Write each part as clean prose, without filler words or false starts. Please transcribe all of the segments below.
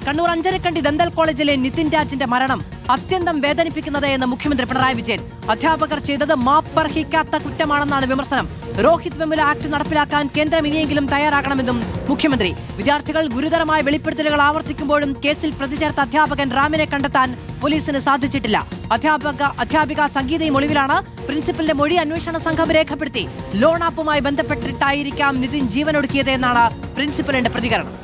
Kannur Anjarakandy dental കോളേജിലെ നിതിൻ രാജിന്റെ മരണം അത്യന്തം വേദനിപ്പിക്കുന്നത് എന്ന് മുഖ്യമന്ത്രി പിണറായി വിജയൻ. അധ്യാപകർ ചെയ്തത് മാപ്പർഹിക്കാത്ത കുറ്റമാണെന്നാണ് വിമർശനം. രോഹിത് വെമുല ആക്ട് നടപ്പിലാക്കാൻ കേന്ദ്രം ഇനിയെങ്കിലും തയ്യാറാകണമെന്നും മുഖ്യമന്ത്രി. വിദ്യാർത്ഥികൾ ഗുരുതരമായ വെളിപ്പെടുത്തലുകൾ ആവർത്തിക്കുമ്പോഴും കേസിൽ പ്രതിചേർത്ത അധ്യാപകൻ റാമിനെ കണ്ടെത്താൻ പോലീസിന് സാധിച്ചിട്ടില്ല. അധ്യാപിക സംഗീതയും ഒളിവിലാണ്. പ്രിൻസിപ്പലിന്റെ മൊഴി അന്വേഷണ സംഘം രേഖപ്പെടുത്തി. ലോൺ ആപ്പുമായി ബന്ധപ്പെട്ടിട്ടായിരിക്കാം നിതിൻ ജീവനൊടുക്കിയത് എന്നാണ് പ്രിൻസിപ്പലിന്റെ പ്രതികരണം.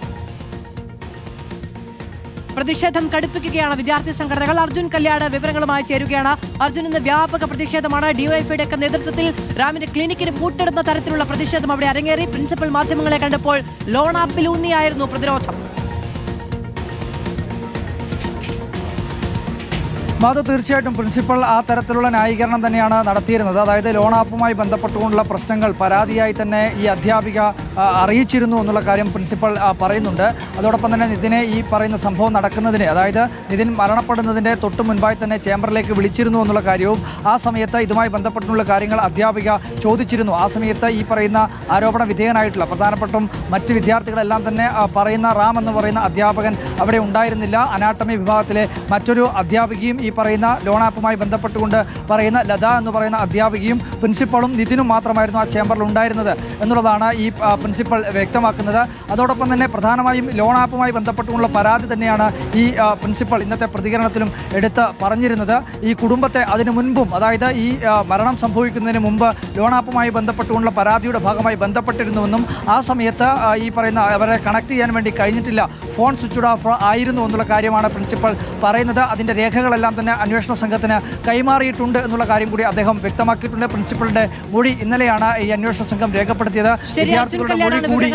പ്രതിഷേധം കടുപ്പിക്കുകയാണ് വിദ്യാർത്ഥി സംഘടനകൾ. അർജുൻ കല്യാട് വിവരങ്ങളുമായി ചേരുകയാണ്. അർജുൻ, ഇന്ന് വ്യാപക പ്രതിഷേധമാണ്. ഡിവൈഎഫ്ഐയുടെ ഒക്കെ നേതൃത്വത്തിൽ റാമിന്റെ ക്ലിനിക്കിന് പൂട്ടിടുന്ന തരത്തിലുള്ള പ്രതിഷേധം അവിടെ അരങ്ങേറി. പ്രിൻസിപ്പൽ മാധ്യമങ്ങളെ കണ്ടപ്പോൾ ലോൺ ആപ്പിലൂന്നിയായിരുന്നു പ്രതിരോധം. അത് തീർച്ചയായിട്ടും പ്രിൻസിപ്പൽ ആ തരത്തിലുള്ള ന്യായീകരണം തന്നെയാണ് നടത്തിയിരുന്നത്. അതായത് ലോൺ ആപ്പുമായി ബന്ധപ്പെട്ടുകൊണ്ടുള്ള പ്രശ്നങ്ങൾ പരാതിയായി തന്നെ ഈ അധ്യാപിക അറിയിച്ചിരുന്നു എന്നുള്ള കാര്യം പ്രിൻസിപ്പൽ പറയുന്നുണ്ട്. അതോടൊപ്പം തന്നെ നിതിനെ ഈ പറയുന്ന സംഭവം നടക്കുന്നതിന്, അതായത് നിതിൻ മരണപ്പെടുന്നതിൻ്റെ തൊട്ട് മുൻപായി തന്നെ ചേംബറിലേക്ക് വിളിച്ചിരുന്നു എന്നുള്ള കാര്യവും ആ സമയത്ത് ഇതുമായി ബന്ധപ്പെട്ടുള്ള കാര്യങ്ങൾ അധ്യാപിക ചോദിച്ചിരുന്നു. ആ സമയത്ത് ഈ പറയുന്ന ആരോപണ വിധേയനായിട്ടുള്ള പ്രധാനപ്പെട്ടും മറ്റ് വിദ്യാർത്ഥികളെല്ലാം തന്നെ പറയുന്ന റാം എന്ന് പറയുന്ന അധ്യാപകൻ അവിടെ ഉണ്ടായിരുന്നില്ല. അനാട്ടമി വിഭാഗത്തിലെ മറ്റൊരു അധ്യാപികയും ഈ പറയുന്ന ലോൺ ആപ്പുമായി ബന്ധപ്പെട്ടുകൊണ്ട് പറയുന്ന ലത എന്ന് പറയുന്ന അധ്യാപികയും പ്രിൻസിപ്പളും നിതിനും മാത്രമായിരുന്നു ആ ചേംബറിൽ ഉണ്ടായിരുന്നത് എന്നുള്ളതാണ് ഈ പ്രിൻസിപ്പൽ വ്യക്തമാക്കുന്നത്. അതോടൊപ്പം തന്നെ പ്രധാനമായും ലോൺ ആപ്പുമായി ബന്ധപ്പെട്ടുകൊണ്ടുള്ള പരാതി തന്നെയാണ് ഈ പ്രിൻസിപ്പൽ ഇന്നത്തെ പ്രതികരണത്തിലും എടുത്ത് പറഞ്ഞിരുന്നത്. ഈ കുടുംബത്തെ അതിനു മുൻപും, അതായത് ഈ മരണം സംഭവിക്കുന്നതിന് മുമ്പ് ലോൺ ആപ്പുമായി ബന്ധപ്പെട്ടുകൊണ്ടുള്ള പരാതിയുടെ ഭാഗമായി ബന്ധപ്പെട്ടിരുന്നുവെന്നും ആ സമയത്ത് ഈ പറയുന്ന അവരെ കണക്ട് ചെയ്യാൻ വേണ്ടി കഴിഞ്ഞിട്ടില്ല, ഫോൺ സ്വിച്ച് ഓഫ് ആയിരുന്നു എന്നുള്ള കാര്യമാണ് പ്രിൻസിപ്പൽ പറയുന്നത്. അതിൻ്റെ രേഖകളെല്ലാം തന്നെ അന്വേഷണ സംഘത്തിന് കൈമാറിയിട്ടുണ്ട് എന്നുള്ള കാര്യം കൂടി അദ്ദേഹം വ്യക്തമാക്കിയിട്ടുണ്ട്. പ്രിൻസിപ്പലിന്റെ മൊഴി ഇന്നലെയാണ് ഈ അന്വേഷണ സംഘം രേഖപ്പെടുത്തിയത്. വിദ്യാർത്ഥികളുടെ മൊഴി കൂടി